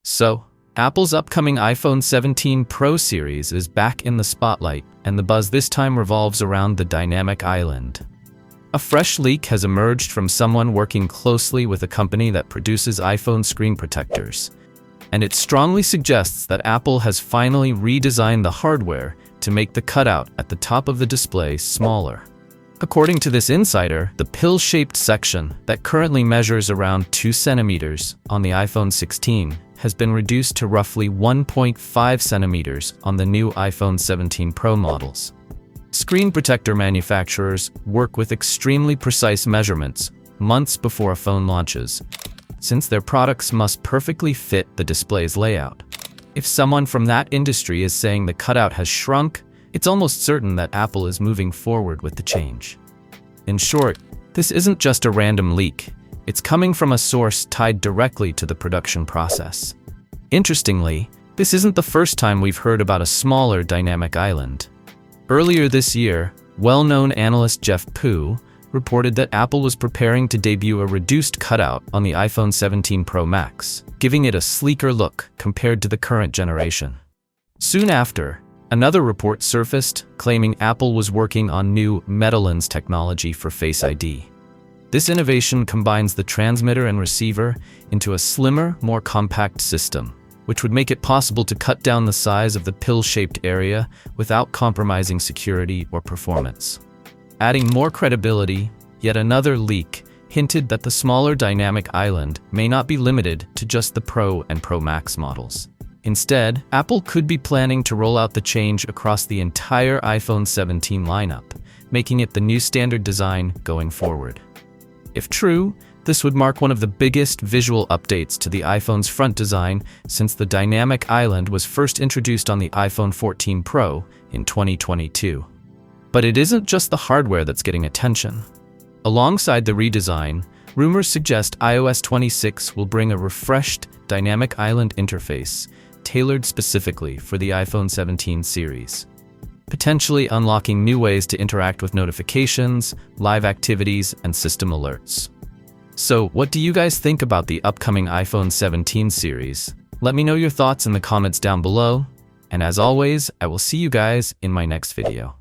So, Apple's upcoming iPhone 17 Pro series is back in the spotlight, and the buzz this time revolves around the dynamic island. A fresh leak has emerged from someone working closely with a company that produces iPhone screen protectors, and it strongly suggests that Apple has finally redesigned the hardware to make the cutout at the top of the display smaller. According to this insider, the pill-shaped section that currently measures around 2 centimeters on the iPhone 16 has been reduced to roughly 1.5 centimeters on the new iPhone 17 Pro models. Screen protector manufacturers work with extremely precise measurements months before a phone launches, since their products must perfectly fit the display's layout. If someone from that industry is saying the cutout has shrunk, it's almost certain that Apple is moving forward with the change. In short, this isn't just a random leak. It's coming from a source tied directly to the production process. Interestingly, this isn't the first time we've heard about a smaller dynamic island. Earlier this year, well-known analyst Jeff Pu reported that Apple was preparing to debut a reduced cutout on the iPhone 17 Pro Max, giving it a sleeker look compared to the current generation. Soon after, another report surfaced claiming Apple was working on new MetaLens technology for Face ID. This innovation combines the transmitter and receiver into a slimmer, more compact system, which would make it possible to cut down the size of the pill-shaped area without compromising security or performance. Adding more credibility, yet another leak hinted that the smaller dynamic island may not be limited to just the Pro and Pro Max models. Instead, Apple could be planning to roll out the change across the entire iPhone 17 lineup, making it the new standard design going forward. If true, this would mark one of the biggest visual updates to the iPhone's front design since the dynamic island was first introduced on the iPhone 14 Pro in 2022. But it isn't just the hardware that's getting attention. Alongside the redesign, rumors suggest iOS 26 will bring a refreshed dynamic island interface tailored specifically for the iPhone 17 series, potentially unlocking new ways to interact with notifications, live activities, and system alerts. So, what do you guys think about the upcoming iPhone 17 series? Let me know your thoughts in the comments down below, and as always, I will see you guys in my next video.